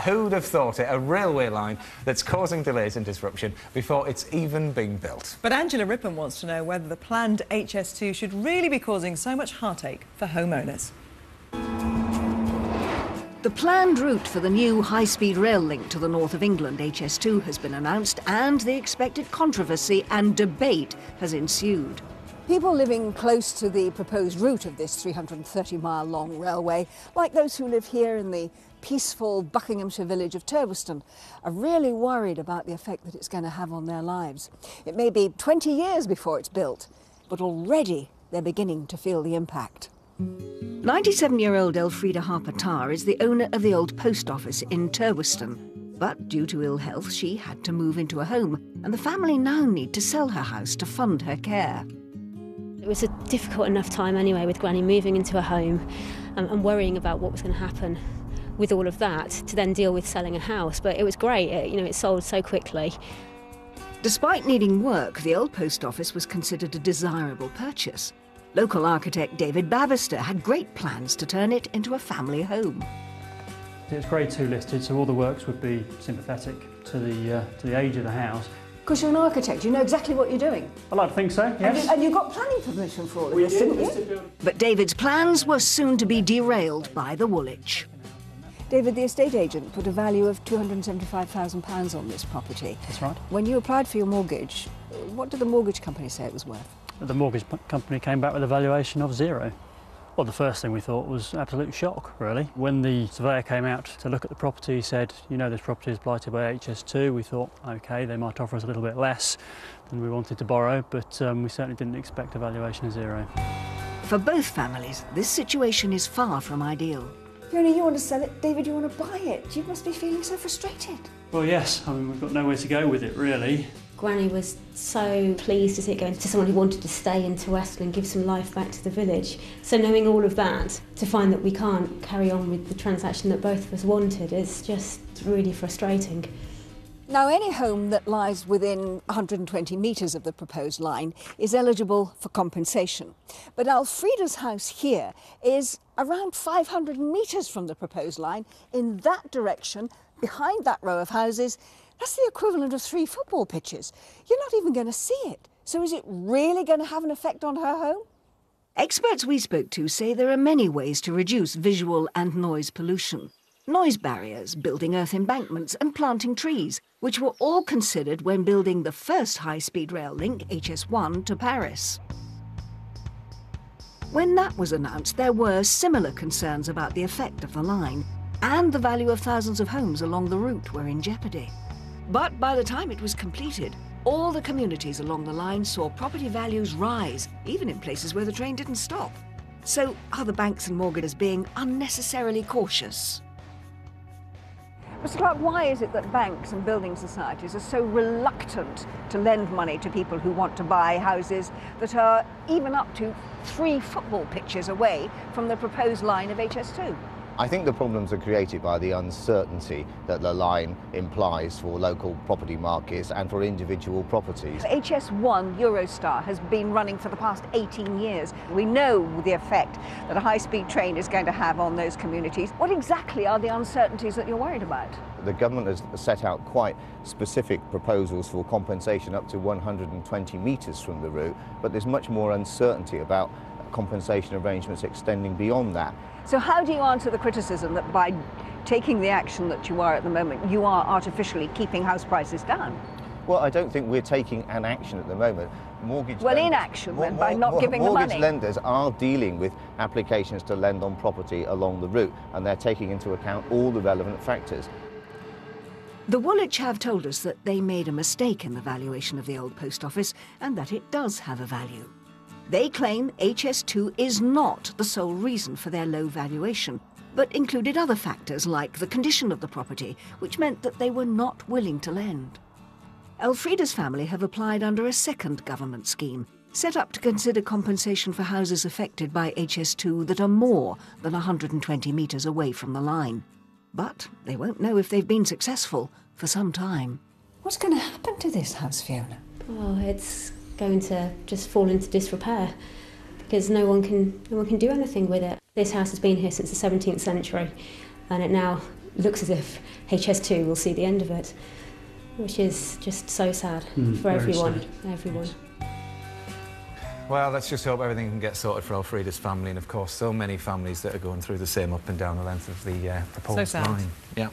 Who'd have thought it? A railway line that's causing delays and disruption before it's even been built. But Angela Rippon wants to know whether the planned HS2 should really be causing so much heartache for homeowners. The planned route for the new high-speed rail link to the north of England, HS2, has been announced, and the expected controversy and debate has ensued. People living close to the proposed route of this 330-mile-long railway, like those who live here in the peaceful Buckinghamshire village of Turweston, are really worried about the effect that it's going to have on their lives. It may be 20 years before it's built, but already they're beginning to feel the impact. 97-year-old Elfrida Harper-Tarr is the owner of the old post office in Turweston. But due to ill health, she had to move into a home, and the family now need to sell her house to fund her care. It was a difficult enough time anyway with Granny moving into a home and worrying about what was going to happen with all of that, to then deal with selling a house. But it was great, it sold so quickly. Despite needing work, the old post office was considered a desirable purchase. Local architect David Babister had great plans to turn it into a family home. It's Grade 2 listed, so all the works would be sympathetic to the age of the house. Because you're an architect, you know exactly what you're doing. I like to think so, yes. And you got planning permission for all of this, didn't you? But David's plans were soon to be derailed by the Woolwich. David, the estate agent put a value of £275,000 on this property. That's right. When you applied for your mortgage, what did the mortgage company say it was worth? The mortgage company came back with a valuation of zero. Well, the first thing we thought was absolute shock, really. When the surveyor came out to look at the property, he said, you know, this property is blighted by HS2. We thought, OK, they might offer us a little bit less than we wanted to borrow, but we certainly didn't expect a valuation of zero. For both families, this situation is far from ideal. Fiona, you want to sell it. David, you want to buy it. You must be feeling so frustrated. Well, yes. I mean, we've got nowhere to go with it, really. Granny was so pleased to see it going to someone who wanted to stay in Turweston and give some life back to the village. So knowing all of that, to find that we can't carry on with the transaction that both of us wanted is just really frustrating. Now, any home that lies within 120 metres of the proposed line is eligible for compensation. But Elfrida's house here is around 500 metres from the proposed line, in that direction, behind that row of houses. That's the equivalent of 3 football pitches. You're not even going to see it. So is it really going to have an effect on her home? Experts we spoke to say there are many ways to reduce visual and noise pollution. Noise barriers, building earth embankments and planting trees, which were all considered when building the first high-speed rail link, HS1, to Paris. When that was announced, there were similar concerns about the effect of the line, and the value of thousands of homes along the route were in jeopardy. But by the time it was completed, all the communities along the line saw property values rise, even in places where the train didn't stop. So are the banks and mortgagors being unnecessarily cautious? Mr. Clark, why is it that banks and building societies are so reluctant to lend money to people who want to buy houses that are even up to 3 football pitches away from the proposed line of HS2? I think the problems are created by the uncertainty that the line implies for local property markets and for individual properties. HS1 Eurostar has been running for the past 18 years. We know the effect that a high-speed train is going to have on those communities. What exactly are the uncertainties that you're worried about? The government has set out quite specific proposals for compensation up to 120 metres from the route, but there's much more uncertainty about compensation arrangements extending beyond that. So how do you answer the criticism that by taking the action that you are at the moment, you are artificially keeping house prices down? Well, I don't think we're taking an action at the moment. Inaction then, by not giving the money. Mortgage lenders are dealing with applications to lend on property along the route, and they're taking into account all the relevant factors. The Woolwich have told us that they made a mistake in the valuation of the old post office and that it does have a value. They claim HS2 is not the sole reason for their low valuation, but included other factors like the condition of the property, which meant that they were not willing to lend. Elfrida's family have applied under a second government scheme, set up to consider compensation for houses affected by HS2 that are more than 120 metres away from the line. But they won't know if they've been successful for some time. What's going to happen to this house, Fiona? Well, it's going to just fall into disrepair because no one can do anything with it. This house has been here since the 17th century and it now looks as if HS2 will see the end of it, which is just so sad for everyone. Well, let's just hope everything can get sorted for Elfrieda's family, and of course so many families that are going through the same up and down the length of the proposed line. Yeah.